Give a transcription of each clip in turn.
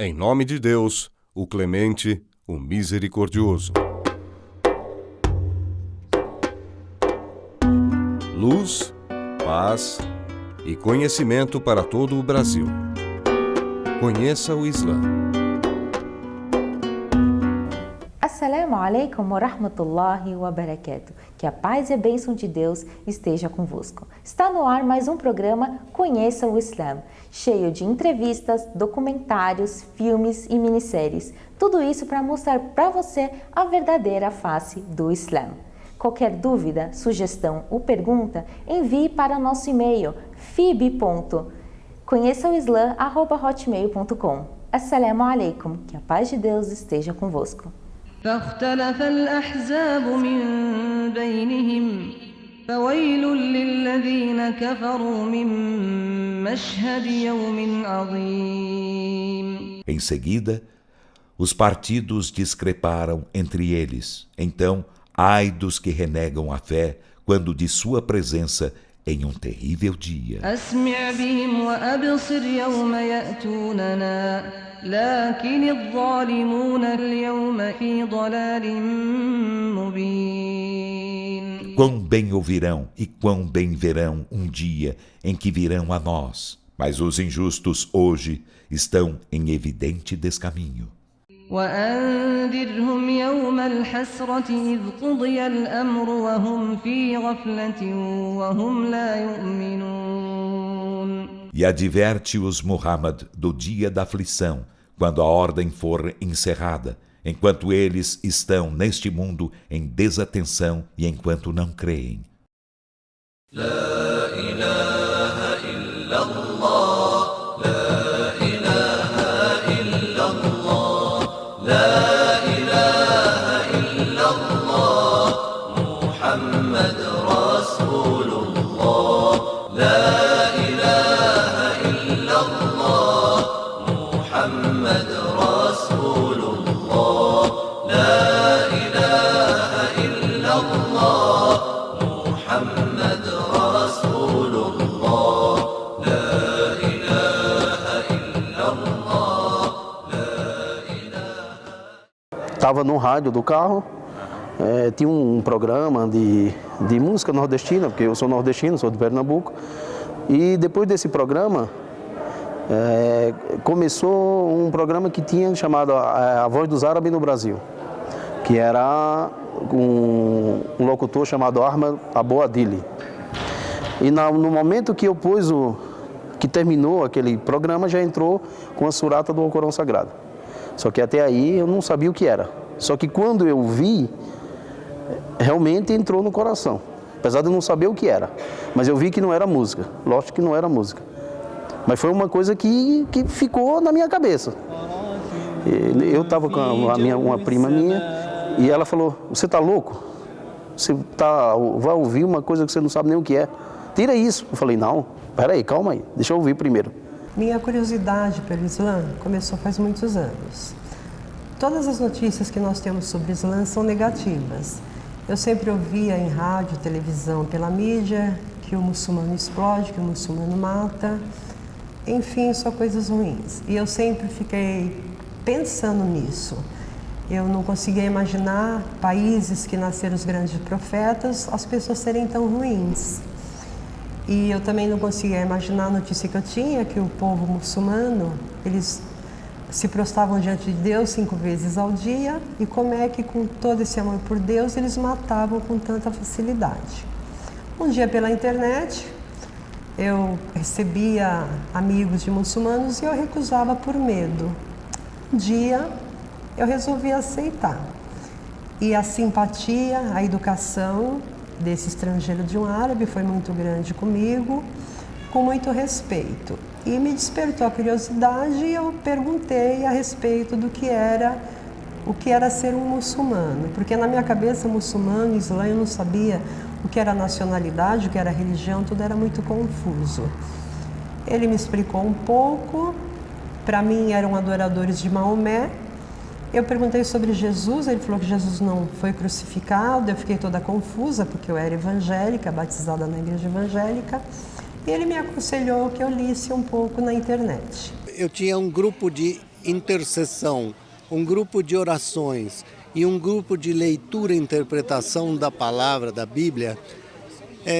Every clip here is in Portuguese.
Em nome de Deus, o clemente, o misericordioso. Luz, paz e conhecimento para todo o Brasil. Conheça o Islã. Assalamu alaikum wa rahmatullahi wa barakatuh. Que a paz e a bênção de Deus esteja convosco. Está no ar mais um programa Conheça o Islã, cheio de entrevistas, documentários, filmes e minisséries. Tudo isso para mostrar para você a verdadeira face do Islã. Qualquer dúvida, sugestão ou pergunta, envie para nosso e-mail fib.conheçaoislam@hotmail.com. Assalamu alaikum. Que a paz de Deus esteja convosco. فاختلف الأحزاب من بينهم فويل للذين كفروا من مشهد يوم عظيم. Em seguida, os partidos discreparam entre eles. Então, ai dos que renegam a fé quando de sua presença em um terrível dia. أسمع بهم وأبصر يوم يأتوننا لكن الظالمون اليوم في ضلال مبين. Quão bem ouvirão e quão bem verão um dia em que virão a nós. Mas os injustos hoje estão em evidente descaminho. وأنذرهم يوم الحسرة إذ قضي الأمر وهم في غفلة وهم لا يؤمنون. E adverte-os, Muhammad, do dia da aflição, quando a ordem for encerrada, enquanto eles estão neste mundo em desatenção e enquanto não creem. La ilaha illallah, la ilaha illallah, la ilaha illallah, Muhammad Rasulullah, la محمد رسول الله لا إله إلا الله محمد رسول الله لا إله إلا الله لا إله. Estava no rádio do carro, tinha um programa de música nordestina, porque eu sou nordestino, sou de Pernambuco, e depois desse programa começou um programa que tinha chamado A Voz dos Árabes no Brasil, que era um locutor chamado Ahmad Abu Adili. E no momento que eu que terminou aquele programa, já entrou com a surata do Alcorão Sagrado. Só que até aí eu não sabia o que era. Só que quando eu vi, realmente entrou no coração, apesar de eu não saber o que era. Mas eu vi que não era música, lógico que não era música. Mas foi uma coisa que ficou na minha cabeça. Eu estava com uma prima minha e ela falou: você está louco? Você vai ouvir uma coisa que você não sabe nem o que é. Tira isso. Eu falei: não, peraí, calma aí, deixa eu ouvir primeiro. Minha curiosidade pelo Islã começou faz muitos anos. Todas as notícias que nós temos sobre o Islã são negativas. Eu sempre ouvia em rádio, televisão, pela mídia, que o muçulmano explode, que o muçulmano mata. Enfim, só coisas ruins. E eu sempre fiquei pensando nisso. Eu não conseguia imaginar países que nasceram os grandes profetas, as pessoas serem tão ruins. E eu também não conseguia imaginar a notícia que eu tinha, que o povo muçulmano, eles se prostravam diante de Deus 5 vezes ao dia, e como é que com todo esse amor por Deus, eles matavam com tanta facilidade. Um dia pela internet, eu recebia amigos de muçulmanos e eu recusava por medo. Um dia eu resolvi aceitar. E a simpatia, a educação desse estrangeiro de um árabe foi muito grande comigo, com muito respeito. E me despertou a curiosidade e eu perguntei a respeito do que era ser um muçulmano. Porque na minha cabeça, muçulmano, islã, eu não sabia o que era nacionalidade, o que era religião, tudo era muito confuso. Ele me explicou um pouco, para mim eram adoradores de Maomé. Eu perguntei sobre Jesus, ele falou que Jesus não foi crucificado, eu fiquei toda confusa, porque eu era evangélica, batizada na igreja evangélica, e ele me aconselhou que eu lisse um pouco na internet. Eu tinha um grupo de intercessão, um grupo de orações e um grupo de leitura e interpretação da palavra, da Bíblia,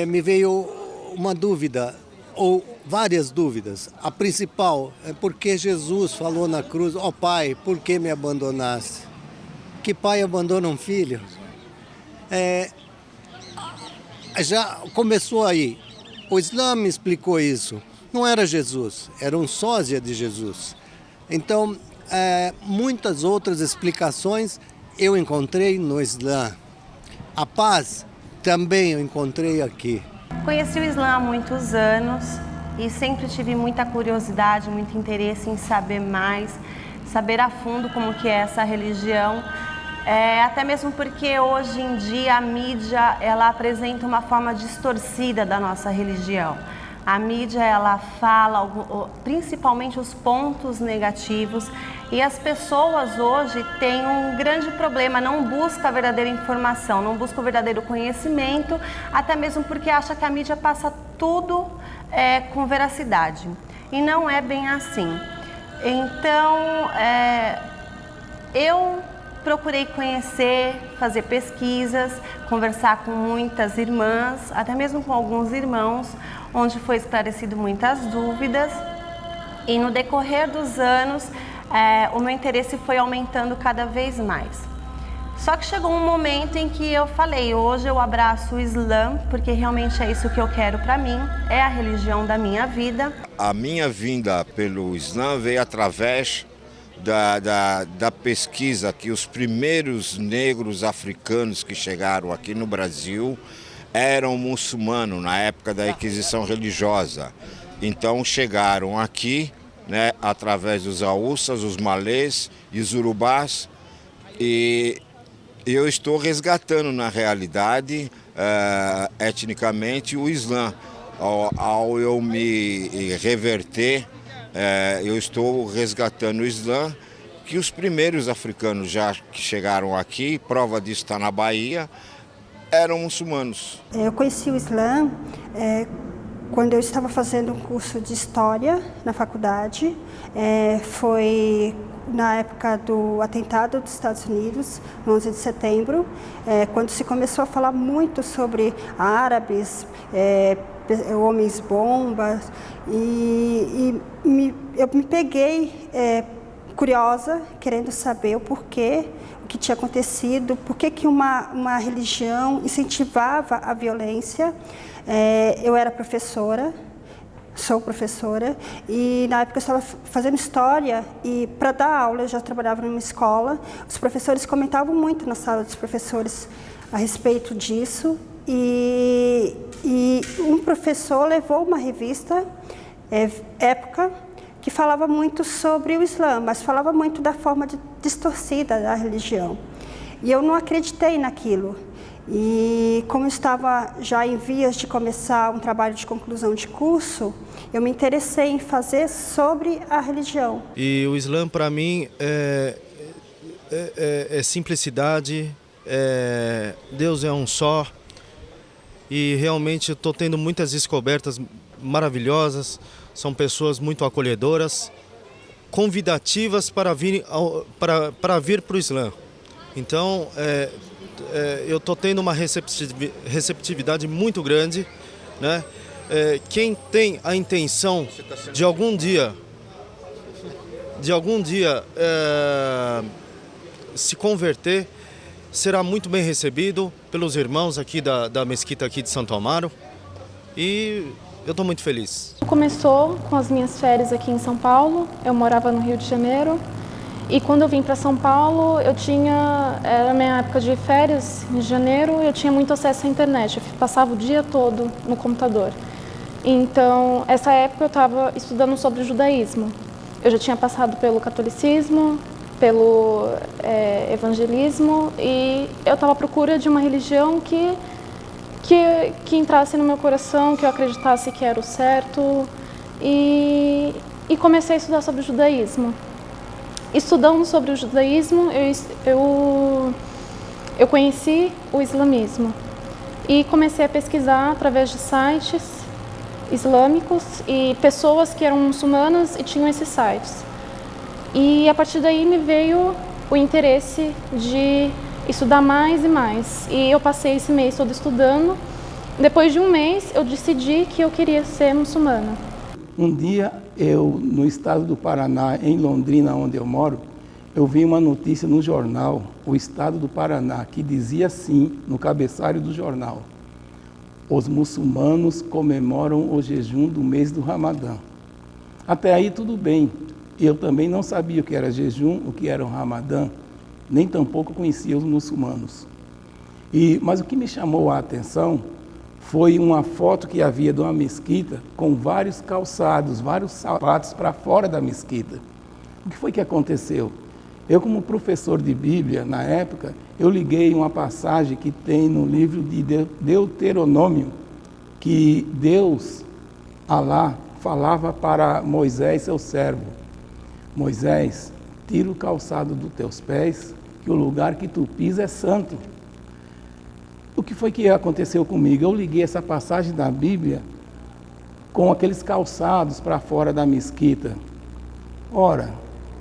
me veio uma dúvida, ou várias dúvidas. A principal é porque Jesus falou na cruz: ó Pai, por que me abandonaste? Que pai abandona um filho? Já começou aí. O Islã me explicou isso. Não era Jesus, era um sósia de Jesus. Então, muitas outras explicações eu encontrei no Islã. A paz também eu encontrei aqui. Conheci o Islã há muitos anos e sempre tive muita curiosidade, muito interesse em saber mais, saber a fundo como que é essa religião. Até mesmo porque hoje em dia a mídia ela apresenta uma forma distorcida da nossa religião. A mídia ela fala principalmente os pontos negativos e as pessoas hoje têm um grande problema, não buscam a verdadeira informação, não buscam o verdadeiro conhecimento, até mesmo porque acha que a mídia passa tudo com veracidade. E não é bem assim. Então, eu procurei conhecer, fazer pesquisas, conversar com muitas irmãs, até mesmo com alguns irmãos, onde foi esclarecido muitas dúvidas. E no decorrer dos anos, o meu interesse foi aumentando cada vez mais. Só que chegou um momento em que eu falei, hoje eu abraço o Islã, porque realmente é isso que eu quero para mim, é a religião da minha vida. A minha vinda pelo Islã veio através da pesquisa que os primeiros negros africanos que chegaram aqui no Brasil eram muçulmanos na época da Inquisição religiosa. Então chegaram aqui, né, através dos Hauças, os Malês e os Urubás, e eu estou resgatando na realidade, etnicamente, o Islã. Ao eu me reverter, eu estou resgatando o Islã, que os primeiros africanos já que chegaram aqui, prova disso está na Bahia, eram muçulmanos. Eu conheci o Islã quando eu estava fazendo um curso de História na faculdade. Foi na época do atentado dos Estados Unidos, no 11 de setembro, quando se começou a falar muito sobre árabes, homens-bombas, eu me peguei curiosa, querendo saber o porquê, o que tinha acontecido, por que uma religião incentivava a violência. Eu era professora, sou professora, e na época eu estava fazendo história, e para dar aula, eu já trabalhava numa escola, os professores comentavam muito na sala dos professores a respeito disso, e um professor levou uma revista, Época, que falava muito sobre o Islã, mas falava muito da forma distorcida da religião. E eu não acreditei naquilo. E como eu estava já em vias de começar um trabalho de conclusão de curso, eu me interessei em fazer sobre a religião. E o Islã, para mim, é simplicidade, Deus é um só. E realmente eu estou tendo muitas descobertas maravilhosas, são pessoas muito acolhedoras, convidativas para vir para o Islã. Então, eu estou tendo uma receptividade muito grande, né? Quem tem a intenção de algum dia se converter, será muito bem recebido pelos irmãos aqui da mesquita aqui de Santo Amaro, e eu estou muito feliz. Começou com as minhas férias aqui em São Paulo, eu morava no Rio de Janeiro, e quando eu vim para São Paulo, era a minha época de férias, em janeiro, eu tinha muito acesso à internet, eu passava o dia todo no computador. Então, essa época eu estava estudando sobre o judaísmo. Eu já tinha passado pelo catolicismo, pelo evangelismo, e eu estava à procura de uma religião que entrasse no meu coração, que eu acreditasse que era o certo, e comecei a estudar sobre o judaísmo. Estudando sobre o judaísmo, eu conheci o islamismo e comecei a pesquisar através de sites islâmicos e pessoas que eram muçulmanas e tinham esses sites. E a partir daí me veio o interesse de estudar mais e mais. E eu passei esse mês todo estudando. Depois de um mês, eu decidi que eu queria ser muçulmana. Um dia, no estado do Paraná, em Londrina, onde eu moro, eu vi uma notícia no jornal, o estado do Paraná, que dizia assim, no cabeçalho do jornal: os muçulmanos comemoram o jejum do mês do Ramadã. Até aí tudo bem. Eu também não sabia o que era jejum, o que era o Ramadã, nem tampouco conhecia os muçulmanos. Mas o que me chamou a atenção foi uma foto que havia de uma mesquita com vários calçados, vários sapatos para fora da mesquita. O que foi que aconteceu? Eu, como professor de Bíblia, na época, eu liguei uma passagem que tem no livro de Deuteronômio, que Deus, Alá, falava para Moisés, seu servo: Moisés, tira o calçado dos teus pés, que o lugar que tu pisa é santo. O que foi que aconteceu comigo? Eu liguei essa passagem da Bíblia com aqueles calçados para fora da mesquita. Ora,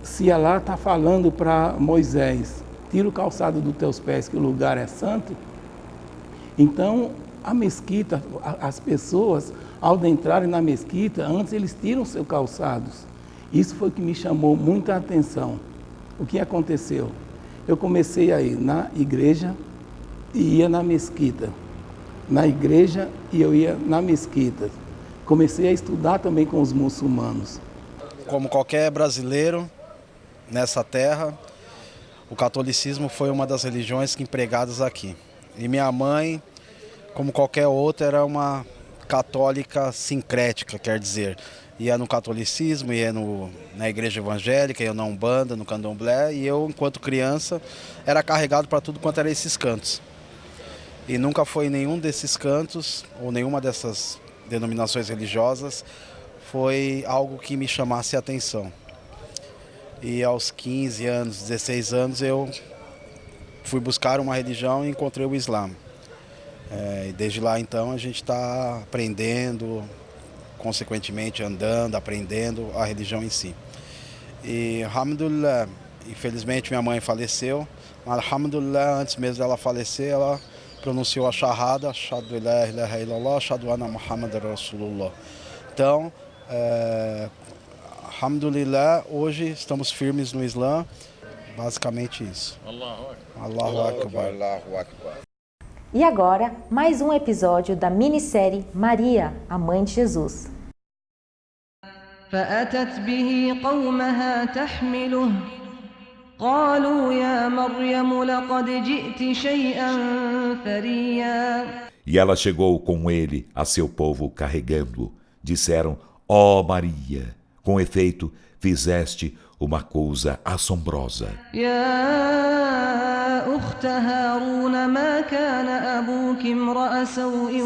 se Alá está falando para Moisés, tira o calçado dos teus pés, que o lugar é santo, então a mesquita, as pessoas, ao entrarem na mesquita, antes eles tiram seus calçados. Isso foi o que me chamou muita atenção. O que aconteceu? Eu comecei a ir na igreja e ia na mesquita. Na igreja e eu ia na mesquita. Comecei a estudar também com os muçulmanos. Como qualquer brasileiro nessa terra, o catolicismo foi uma das religiões empregadas aqui. E minha mãe, como qualquer outra, era uma católica sincrética, quer dizer, ia no catolicismo, ia na igreja evangélica, ia na Umbanda, no Candomblé, e eu, enquanto criança, era carregado para tudo quanto era esses cantos. E nunca foi nenhum desses cantos, ou nenhuma dessas denominações religiosas, foi algo que me chamasse a atenção. E aos 15 anos, 16 anos, eu fui buscar uma religião e encontrei o Islã. E desde lá, então, a gente está aprendendo, consequentemente andando, aprendendo a religião em si. E, alhamdulillah, infelizmente minha mãe faleceu, mas alhamdulillah, antes mesmo dela falecer, ela pronunciou a shahada, Ashhadu la ilaha illallah, Ashhadu anna Muhammad Rasulullah. Então, alhamdulillah, hoje estamos firmes no Islã, basicamente isso. Allahu Akbar. Allahu Akbar. E agora, mais um episódio da minissérie Maria, a Mãe de Jesus. فأتت به قومها تحمله قالوا يا مريم لقد جئت شيئا فريا. E ela chegou com ele a seu povo carregando-o. Disseram: ó Maria, com efeito, fizeste uma coisa assombrosa. يا أخت هارون ما كان أبوك امرأ سوء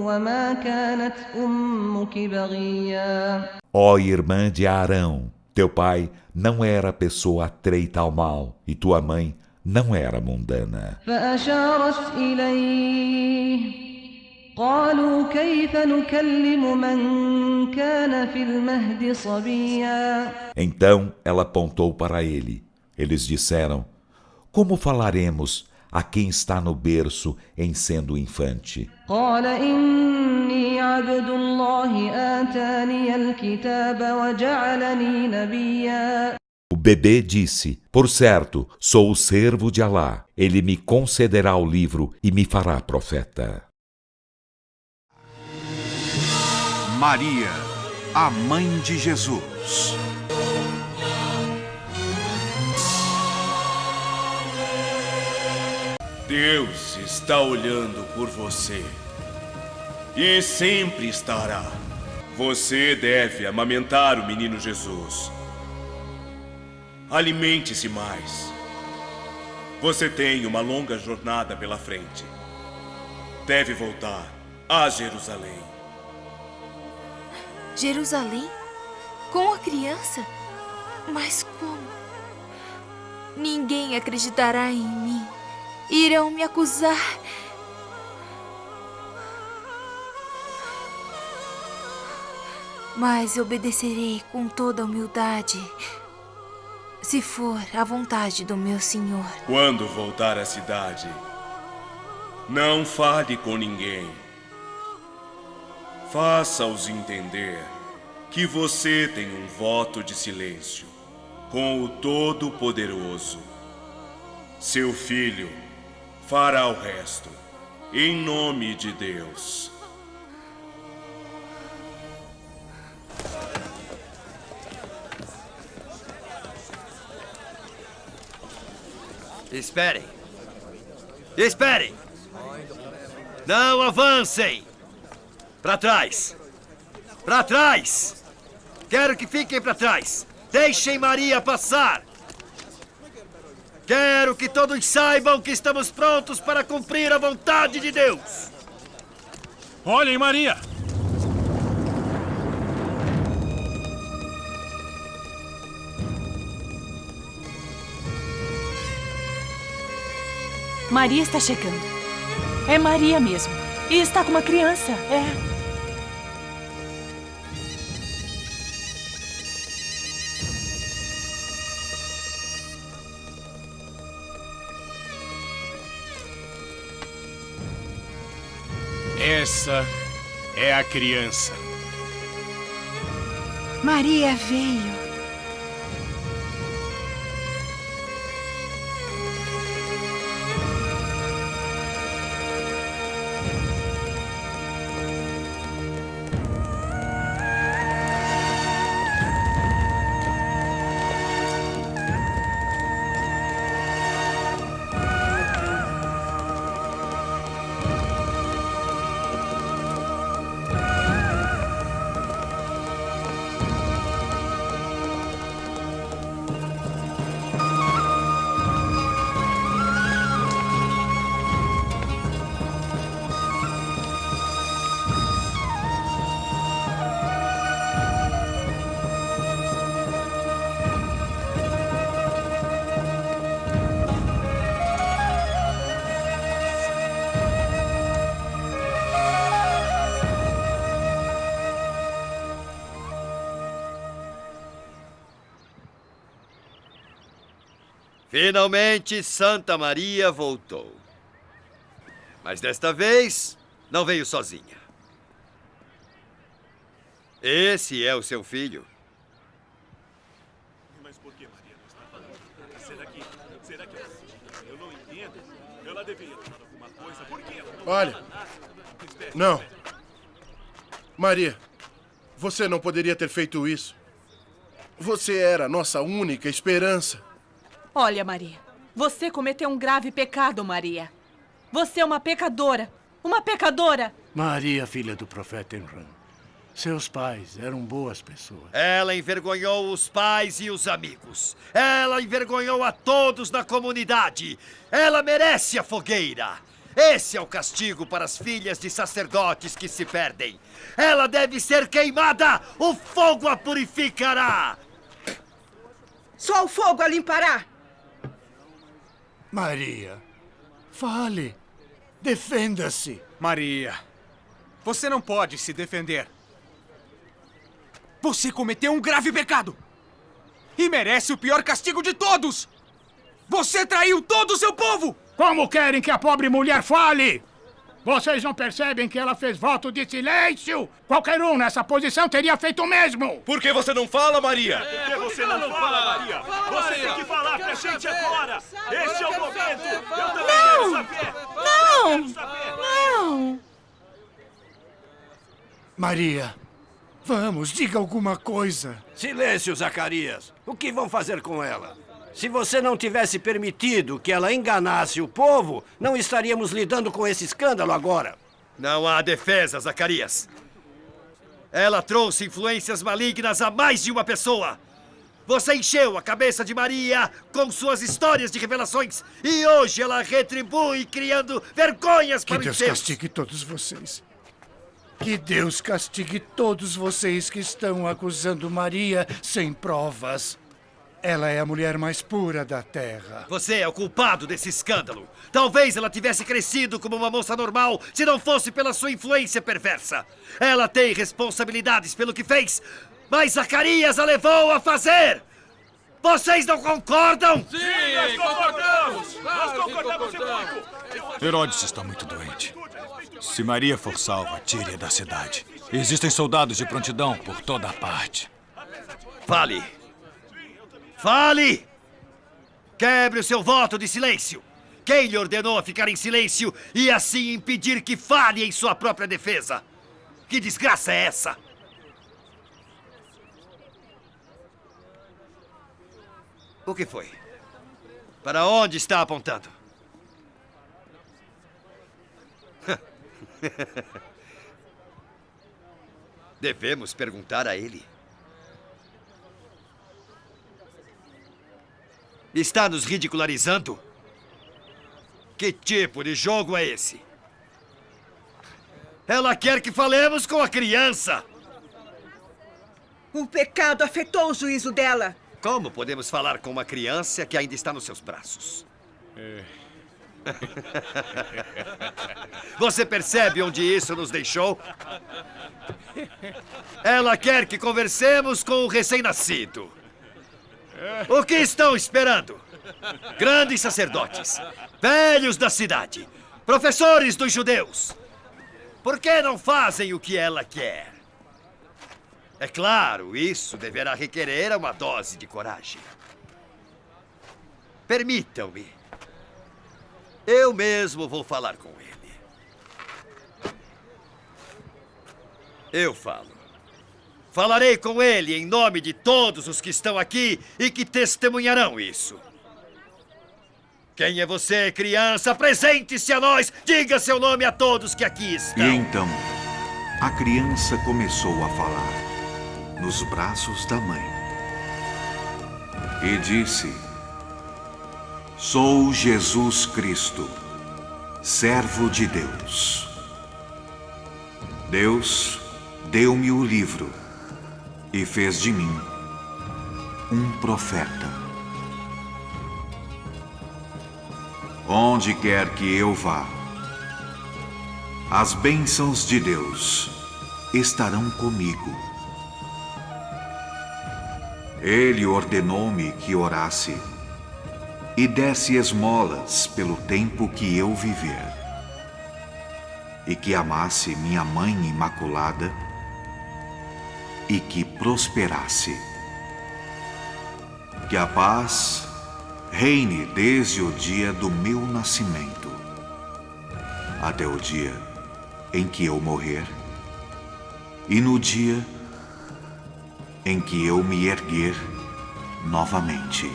وما كانت أمك بغيا. Ó irmã de Arão, teu pai não era pessoa atreita ao mal, e tua mãe não era mundana. فأشارت إليه قالوا كيف نكلم من كان في المهد صبيا. Então ela apontou para ele. Eles disseram: como falaremos a quem está no berço em sendo infante? قال إني عبد الله آتاني الكتاب وجعلني نبيا. O bebê disse: por certo, sou o servo de Alá. Ele me concederá o livro e me fará profeta. Maria, a mãe de Jesus. Deus está olhando por você e sempre estará. Você deve amamentar o menino Jesus. Alimente-se mais. Você tem uma longa jornada pela frente. Deve voltar a Jerusalém. Jerusalém? Com a criança? Mas como? Ninguém acreditará em mim. Irão me acusar. Mas obedecerei com toda a humildade. Se for a vontade do meu senhor. Quando voltar à cidade, não fale com ninguém. Faça-os entender que você tem um voto de silêncio com o Todo-Poderoso. Seu filho fará o resto, em nome de Deus. Esperem! Esperem! Não avancem! Para trás! Para trás! Quero que fiquem para trás! Deixem Maria passar! Quero que todos saibam que estamos prontos para cumprir a vontade de Deus! Olhem, Maria! Maria está chegando. É Maria mesmo. E está com uma criança. Essa é a criança. Maria veio. Finalmente, Santa Maria voltou. Mas desta vez, não veio sozinha. Esse é o seu filho. Mas por que Maria não está falando? Será que eu não entendo? Ela deveria falar alguma coisa. Por que ela não Olha. fala nada? Não. Maria, você não poderia ter feito isso. Você era a nossa única esperança. Olha, Maria. Você cometeu um grave pecado, Maria. Você é uma pecadora. Uma pecadora. Maria, filha do profeta Enram. Seus pais eram boas pessoas. Ela envergonhou os pais e os amigos. Ela envergonhou a todos na comunidade. Ela merece a fogueira. Esse é o castigo para as filhas de sacerdotes que se perdem. Ela deve ser queimada. O fogo a purificará. Só o fogo a limpará. Maria, fale. Defenda-se. Maria, você não pode se defender. Você cometeu um grave pecado. E merece o pior castigo de todos. Você traiu todo o seu povo. Como querem que a pobre mulher fale? Vocês não percebem que ela fez voto de silêncio? Qualquer um nessa posição teria feito o mesmo. Por que você não fala, Maria? Por que você não fala, Maria? Você tem que falar pra gente agora. Este é o momento. Eu também quero saber. Não! Maria, vamos, diga alguma coisa. Silêncio, Zacarias. O que vão fazer com ela? Se você não tivesse permitido que ela enganasse o povo, não estaríamos lidando com esse escândalo agora. Não há defesa, Zacarias. Ela trouxe influências malignas a mais de uma pessoa. Você encheu a cabeça de Maria com suas histórias de revelações e hoje ela retribui criando vergonhas para os Que Deus seus. castigue todos vocês. Que Deus castigue todos vocês que estão acusando Maria sem provas. Ela é a mulher mais pura da terra. Você é o culpado desse escândalo. Talvez ela tivesse crescido como uma moça normal se não fosse pela sua influência perversa. Ela tem responsabilidades pelo que fez, mas Zacarias a levou a fazer. Vocês não concordam? Sim, nós concordamos! Nós concordamos muito! Herodes está muito doente. Se Maria for salva, tire-a da cidade. Existem soldados de prontidão por toda a parte. Fale! Fale! Quebre o seu voto de silêncio! Quem lhe ordenou a ficar em silêncio e assim impedir que fale em sua própria defesa? Que desgraça é essa? O que foi? Para onde está apontando? Devemos perguntar a ele. Está nos ridicularizando? Que tipo de jogo é esse? Ela quer que falemos com a criança! O pecado afetou o juízo dela. Como podemos falar com uma criança que ainda está nos seus braços? Você percebe onde isso nos deixou? Ela quer que conversemos com o recém-nascido. O que estão esperando? Grandes sacerdotes, velhos da cidade, professores dos judeus. Por que não fazem o que ela quer? É claro, isso deverá requerer uma dose de coragem. Permitam-me. Eu mesmo vou falar com ele. Eu falo. Falarei com ele em nome de todos os que estão aqui e que testemunharão isso. Quem é você, criança? Apresente-se a nós! Diga seu nome a todos que aqui estão. E então, a criança começou a falar, nos braços da mãe. E disse: Sou Jesus Cristo, servo de Deus. Deus deu-me o livro e fez de mim um profeta. Onde quer que eu vá, as bênçãos de Deus estarão comigo. Ele ordenou-me que orasse e desse esmolas pelo tempo que eu viver, e que amasse minha Mãe Imaculada e que prosperasse. Que a paz reine desde o dia do meu nascimento até o dia em que eu morrer e no dia em que eu me erguer novamente.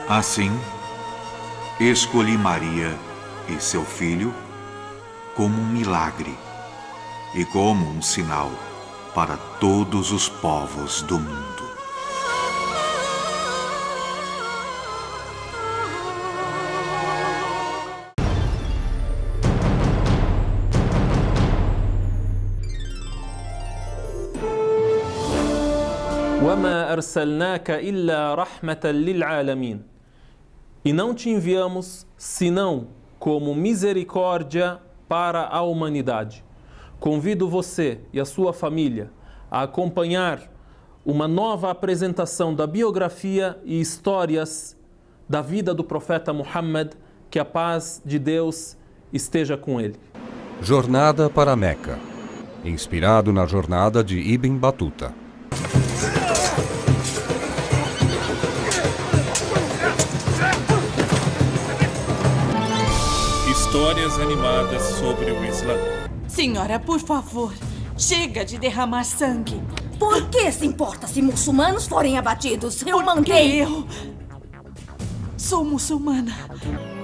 Assim, escolhi Maria e seu filho como um milagre e como um sinal para todos os povos do mundo. وَمَا أَرْسَلْنَاكَ إِلَّا رَحْمَةً لِلْعَالَمِينَ. E não te enviamos senão como misericórdia para a humanidade. Convido você e a sua família a acompanhar uma nova apresentação da biografia e histórias da vida do profeta Muhammad, que a paz de Deus esteja com ele. Jornada para Meca, inspirado na jornada de Ibn Battuta. Histórias animadas sobre o Islã. Senhora, por favor, chega de derramar sangue. Por que se importa se muçulmanos forem abatidos? Eu mandei. Eu sou muçulmana.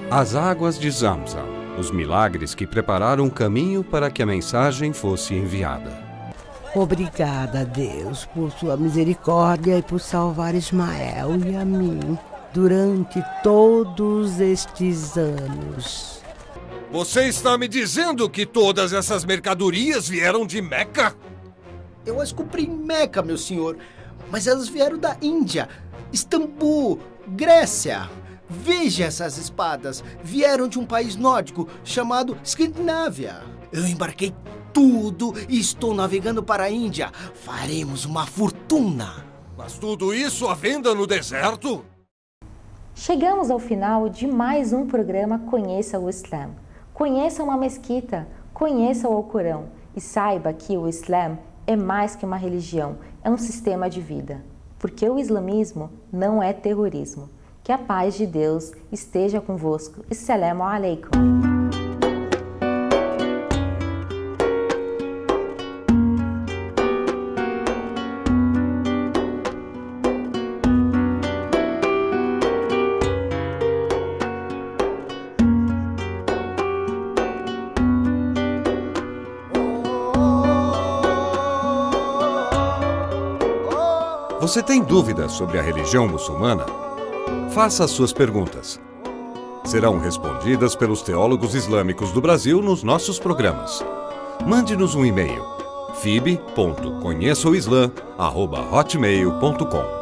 As águas de Zamzam, os milagres que prepararam o caminho para que a mensagem fosse enviada. Obrigada, Deus, por sua misericórdia e por salvar Ismael e a mim durante todos estes anos. Você está me dizendo que todas essas mercadorias vieram de Meca? Eu as comprei em Meca, meu senhor, mas elas vieram da Índia, Istambul, Grécia. Veja essas espadas, vieram de um país nórdico chamado Escandinávia. Eu embarquei tudo e estou navegando para a Índia. Faremos uma fortuna. Mas tudo isso à venda no deserto? Chegamos ao final de mais um programa Conheça o Islã. Conheça uma mesquita, conheça o Alcorão e saiba que o Islã é mais que uma religião, é um sistema de vida. Porque o islamismo não é terrorismo. Que a paz de Deus esteja convosco. Assalamu alaikum. Você tem dúvidas sobre a religião muçulmana? Faça as suas perguntas. Serão respondidas pelos teólogos islâmicos do Brasil nos nossos programas. Mande-nos um e-mail: fib.conheçaoislam@hotmail.com